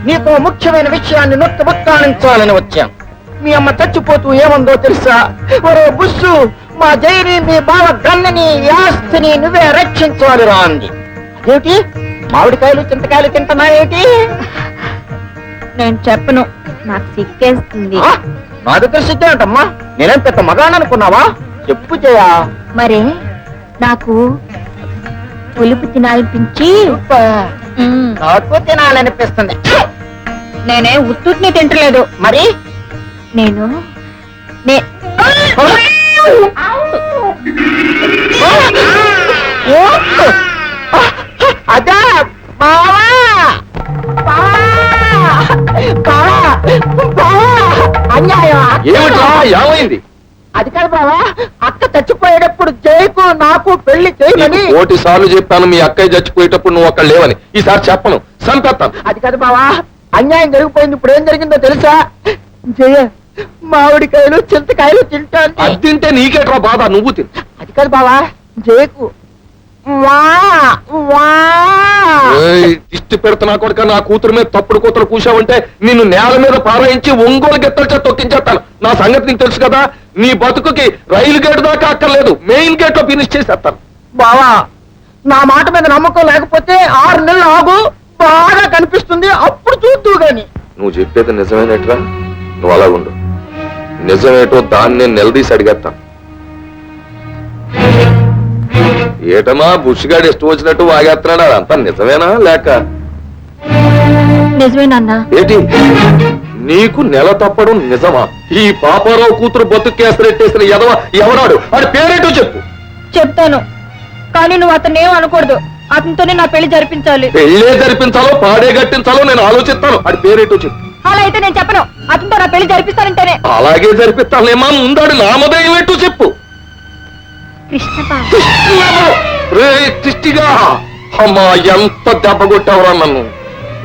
నీకు ముఖ్యమైన విషయాన్ని నొక్కానించాలని వచ్చాను. మీ అమ్మ చచ్చిపోతూ ఏమందో తెలుసా? ఒరే బుస్సు, మా జైని మీ బావ గన్నని ఆస్తిని నువ్వే రక్షించాలి రా అంది. ఏమిటి మామిడికాయలు చింతకాయలు తింటున్నాయేమిటి? నేను చెప్పను, నాకు సిగ్గేస్తుంది. నా దగ్గర సిగ్గేంటమ్మా? నేనేం పెద్ద మగాననుకున్నావా? చెప్పు చేయా. మరే నాకు పులుపు తినాలనిపించి నాకు తినాలనిపిస్తుంది. నేనే ఉత్తుని తింటలేదు. మరి నేను అదా బావా ఏమైంది? అది కాదు బావా, అక్క చచ్చిపోయేటప్పుడు జైకు నాకు పెళ్లి చేయమని 1 సార్లు చెప్పాను. మీ అక్కయ్య చచ్చిపోయేటప్పుడు నువ్వు అక్కడ లేవని. ఈసారి చెప్పను, సంపేస్తాను. అది కాదు బావా, అన్యాయం జరిగిపోయింది. ఇప్పుడు ఏం జరిగిందో తెలుసా? జయ మామిడికాయలు చింతకాయలు తింటాను. అది తింటే నీకేట్రా బాధ, నువ్వు తిను. అది కాదు బావా, జయకు ఇష్టి పెడుతున్నా కొడుక, నా కూతురు మీద తప్పుడు కూతురు కూసావంటే నిన్ను నేల మీద పారాయించి ఒంగోలు గెత్తల చేత తొక్కించేస్తాను. నా సంగతి నీకు తెలుసు కదా. నీ బతుకుకి రైలు గేట్ దాకా అక్కర్లేదు, మెయిన్ గేట్ లో ఫినిష్ చేసేస్తాను. బావా, నా మాట మీద నమ్మకం లేకపోతే 6 నెలలు ఆగు, బాగా కనిపిస్తుంది, అప్పుడు చూద్దు గాని. నువ్వు చెప్పేది నిజమేనట్రా? నువ్వు అలా ఉండు. నిజమేటో దాన్ని నేను నిలదీసి అడిగేస్తాను. ఏటమా బుష్గాడు ఇష్టం వచ్చినట్టు వాగేస్తున్నాడు, అదంతా నిజమేనా లేక? నిజమేనన్నా. ఏంటి నీకు నెల తప్పడం నిజమా? ఈ పాపారావు కూతురు బతుకేసరెట్టేసిన ఎదవ ఎవడాడు? వాడి పేరేటో చెప్పు. చెప్తాను, కానీ నువ్వు అతను ఏం అనకూడదు. అతనితోనే నా పెళ్లి జరిపించాలి. పెళ్ళే జరిపించాలో పాడే గట్టించాలో నేను ఆలోచిస్తాను. వాడి పేరేటో చెప్పు. అలా అయితే నేను చెప్పను. అతనితో నా పెళ్లి జరిపిస్తానంటేనే. అలాగే జరిపిస్తానేమా, ముందాడు నామధేయం ఏంటో చెప్పు. కృష్ణగా అమ్మా, ఎంత దెబ్బ కొట్టావురా నన్ను.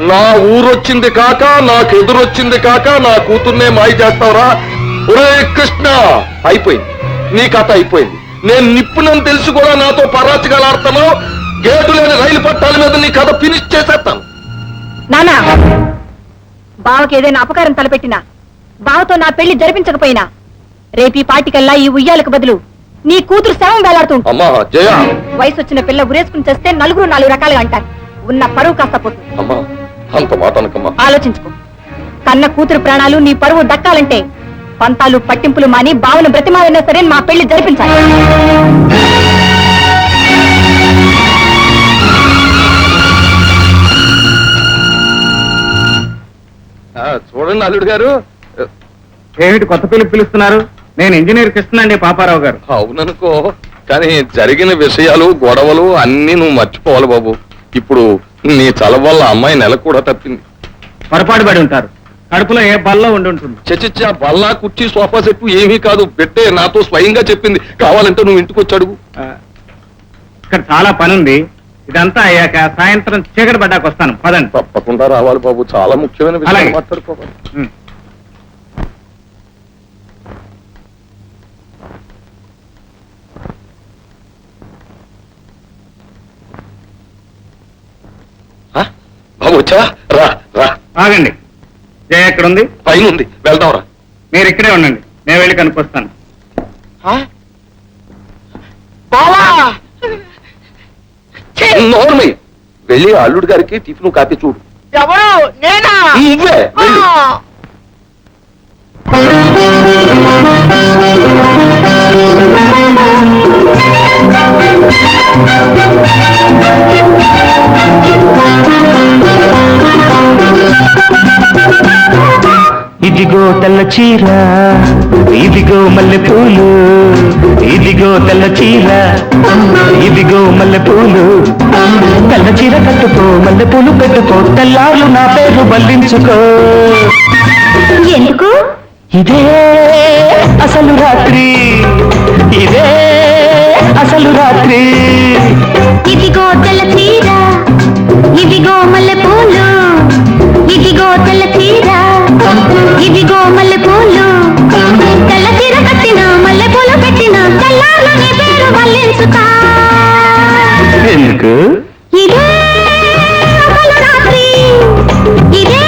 నా ఊరొచ్చింది కాక, నాకు ఎదురొచ్చింది కాక, నా కూతుర్నే మాయ చేస్తావురా. ఒరే కృష్ణ, అయిపోయింది నీ కథ, అయిపోయింది. నేను నిప్పునని తెలిసి కూడా నాతో పరాచిగాలాడుతాను. గేటు లేని రైలు పట్టాల మీద నీ కథ ఫినిష్ చేసేస్తాను. నానా, బావకి ఏదైనా అపకారం తలపెట్టినా, బావతో నా పెళ్లి జరిపించకపోయినా, రేపీ పాటికల్లా ఈ ఉయ్యాలకు బదులు నీ కూతురు శవం వేలాడుతుంది. అమ్మా జయ, వయసు వచ్చిన పిల్ల ఉరేసుకుని చేస్తే నలుగురు 4 రకాలుగా అంటారు. ఉన్న పరువు కాస్త పోతుంది. అమ్మా అంత మాట అనకమ్మా. ఆలోచించుకో. కన్న కూతురు ప్రాణాలు నీ పరువు దక్కాలంటే పంతాలు పట్టింపులు మాని బావను బ్రతిమాలైనా సరే మా పెళ్లి జరిపించాలి. చూడండి అల్లుడు గారు. ఏమిటి కొత్త పిలుపు పిలుస్తున్నారు? నేను ఇంజనీర్ కృష్ణ అండి, పాపారావు గారు. అవుననుకో, కానీ జరిగిన విషయాలు గొడవలు అన్ని నువ్వు మర్చిపోవాలి బాబు. ఇప్పుడు నీ చలవ వల్ల అమ్మాయి నెల కూడా తప్పింది. పొరపాటు పడి ఉంటారు. కడుపులో ఏ బల్ల ఉండి ఉంటుంది. చచ్చిచ్చా బల్లా కుర్చీ సోఫా సెట్ ఏమీ కాదు, పెట్టే నాతో స్వయంగా చెప్పింది. కావాలంటే నువ్వు ఇంటికి వచ్చి అడుగు. ఇక్కడ చాలా పని ఉంది. ఇదంతా అయ్యాక సాయంత్రం చీకటి పడ్డాక వస్తాను. పదండి. తప్పకుండా రావాలి బాబు, చాలా ముఖ్యమైన విషయం అలాగే. మాట్లాడుకోవాలి. బాబు వచ్చా? రా రా. ఆగండి. జయ ఎక్కడుంది? పైన ఉంది, వెళ్దాం రా. మీరు ఇక్కడే ఉండండి, నేను వెళ్ళి కనుక్కొస్తాను. బావా, నోర్మి వెళ్ళి అల్లుడు గారికి టిఫిన్ కాపీ చూడు. ఎవరు? నేనా? నువ్వే వెళ్ళు. ఇదిగో తెల్ల చీర, ఇదిగో మల్లెపూలు, ఇదిగో తెల్ల చీర, ఇదిగో మల్లెపూలు. తెల్ల చీర కట్టుకో, మల్లెపూలు పెట్టుకో, తెల్లార్లు నా పేరు బల్లించుకో. ఎందుకు? ఇదే అసలు రాత్రి, ఇదే అసలు రాత్రి. ఇదిగో తెల్ల చీర, ఇదిగో మల్లెపూలు, ఇదిగో తెల్ల చీర, ఇదిగో మల్లెపూలు. తెల్ల చీర కట్టిన, మల్లెపూలు పెట్టిన, తెల్లార్లు నీ పేరు బల్లించుతా. ఎందుకు? ఇదే అసలు రాత్రి, ఇదే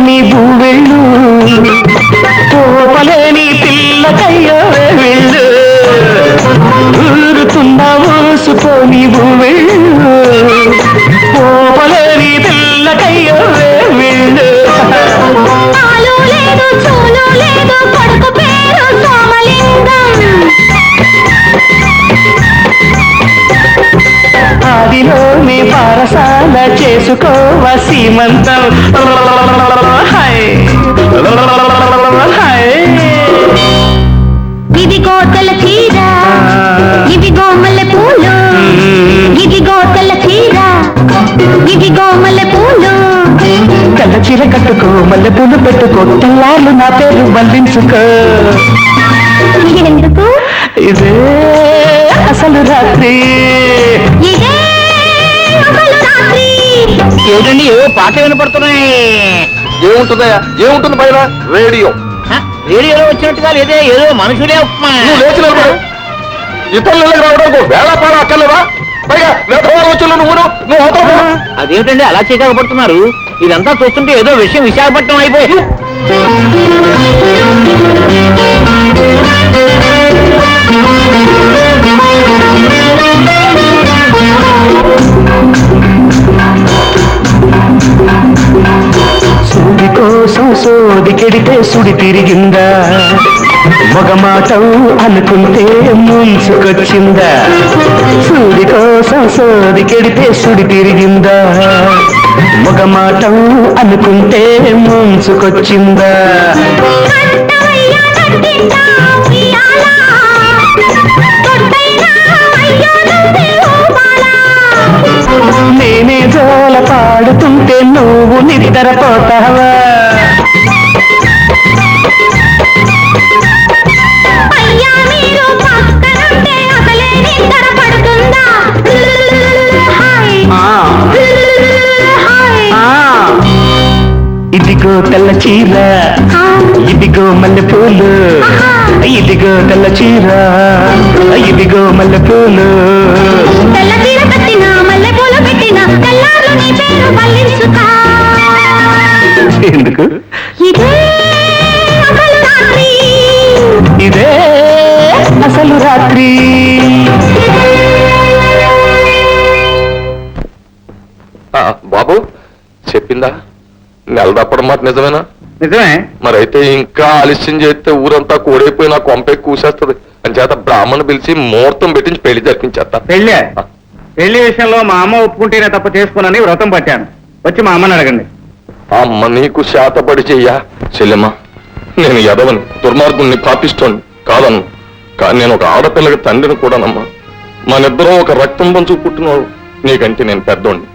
నీవు వెళ్ళు పోపలేని పిల్లకయ్యో వెళ్ళు ఊరుతున్న ఊసుకో నీవు వెళ్ళు పోపలేని పిల్లకయ్యో వెళ్ళు తాళు లేదు చూలు లేదు కొడుకు పేరు సోమలింగం ఆదిలోని పారసాల చేసుకోవ సీమంతం హాయ్ హాయ్ ఇదిగో తెల్ల చీర ఇదిగో మల్లె పూలు ఇదిగో తెల్ల చీర ఇదిగో మల్లె పూలు తెల్ల చీర కట్టుకో మల్లె పూలు పెట్టుకో తెల్లార్లు నా పేరు మళ్ళించుకో ఎందుకు ఇదే అసలు రాత్రి ఇదే అసలు రాత్రి ఏదండి ఏవో పాట వినపడుతున్నాయి. ఏముంటుందయ్యా ఏముంటుంది పైన రేడియో రేడియోలో వచ్చినట్టుగా లేదే ఏదో మనుషులే నువ్వు లేచి నిలబడు. ఇతరుల రావడానికి వేళ పాడ అక్కర్లేదా? పైగా వ్యర్థవాలు వచ్చి నువ్వు అవుతావు. అదేమిటండి అలా చీకపడుతున్నారు? ఇదంతా చూస్తుంటే ఏదో విషయం విశాఖపట్నం అయిపోయి సూది కోసం సోది కెడితే సుడి తిరిగిందా మగమాటం అనుకుంటే ముంచుకొచ్చిందా సూది కోసం సోది కెడితే సుడి తిరిగిందా మగమాటం అనుకుంటే ముంచుకొచ్చిందా నేనే జోల పాడుతుంటే నువ్వు నిద్రపోతావా ఇదిగో తెల్ల చీర ఇదిగో మల్లె పూలు ఇదిగో తెల్ల చీర ఇదిగో మల్లె పూలు తెల్ల చీర కట్టిన మల్లె పూలు పెట్టిన తెల్లార్లు నీ పేరు మళ్ళించుకా ఎందుకు ఇదే అసలు రాత్రి ఇదే అసలు రాత్రి బాబు చెప్పిందా నెల తప్పడం మాట నిజమేనా? నిజమే. మరైతే ఇంకా ఆలస్యం చేస్తే ఊరంతా కోడైపోయి నా కొంపే కూసేస్తుంది అని చేత బ్రాహ్మణ పిలిచి ముహూర్తం పెట్టించి పెళ్లి జరిపించేస్తా. పెళ్ళే పెళ్లి విషయంలో మా అమ్మ ఒప్పుకుంటేనే తప్ప చేసుకోనని వ్రతం పట్టాను. వచ్చి మా అమ్మని అడగండి. అమ్మ నీకు శాతపడి చెయ్యా చెల్లెమ్మా. నేను ఎదవని దుర్మార్గుణ్ణి పాపిస్తోని కాదన్ను. కానీ నేను ఒక ఆడపిల్లకి తండ్రిని కూడానమ్మా. మనిద్దరం ఒక రక్తం పంచు పుట్టినవాడు. నీకంటే నేను పెద్దోడిని.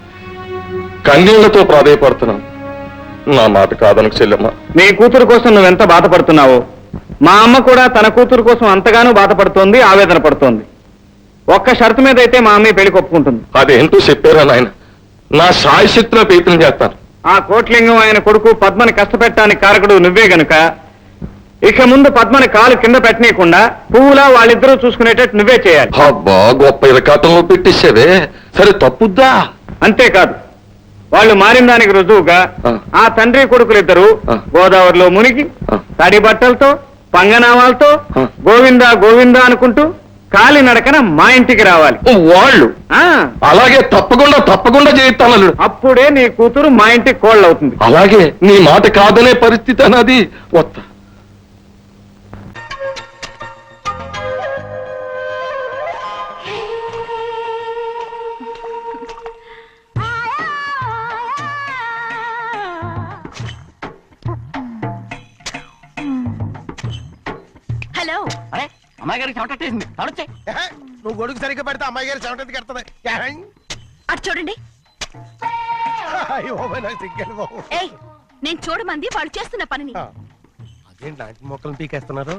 కన్నీళ్లతో ప్రాధేయపడుతున్నాను. నా మాట కాదనకు చెల్లెమ్మా. నీ కూతురు కోసం నువ్వెంత బాధపడుతున్నావో మా అమ్మ కూడా తన కూతురు కోసం అంతగానో బాధపడుతోంది, ఆవేదన పడుతోంది. ఒక్క షరతు మీద అయితే మా అమ్మ పెళ్లికి ఒప్పుకుంటుంది. అదేంటో చెప్పారా నాయన? నా శాయశక్తిలో ప్రయత్నం చేస్తాను. ఆ కోట్లింగం ఆయన కొడుకు పద్మని కష్టపెట్టడానికి కారకుడు నువ్వే గనుక ఇక ముందు పద్మని కాలు కింద పెట్టనీయకుండా పువ్వులా వాళ్ళిద్దరూ చూసుకునేటట్టు నువ్వే చేయాలి. అబ్బా గొప్ప ఇరకాటంలో పెట్టేసేవే. సరే తప్పుద్దా? అంతేకాదు, వాళ్ళు మారిన దానికి రుజువుగా ఆ తండ్రి కొడుకులిద్దరూ గోదావరిలో మునిగి తడి బట్టలతో పంగనామాలతో గోవిందా గోవిందా అనుకుంటూ కాలి నడకన మా ఇంటికి రావాలి. వాళ్ళు ఆ అలాగే తప్పకుండా చేయిస్తాను. అప్పుడే నీ కూతురు మా ఇంటికి కోళ్ళవుతుంది. అలాగే నీ మాట కాదనే పరిస్థితి అన్నది వస్తా. హలో అమ్మాయి గారికి చెమటేసింది. నువ్వు గొడుగు సరిగ్గా పెడితే అమ్మాయి గారు చెమటది కడుతుంది. అటు చూడండి. ఏయ్, నేను చూడమంది వాళ్ళు చేస్తున్న పనిని. అదేంటి లాంటి మొక్కలను పీకేస్తున్నారు?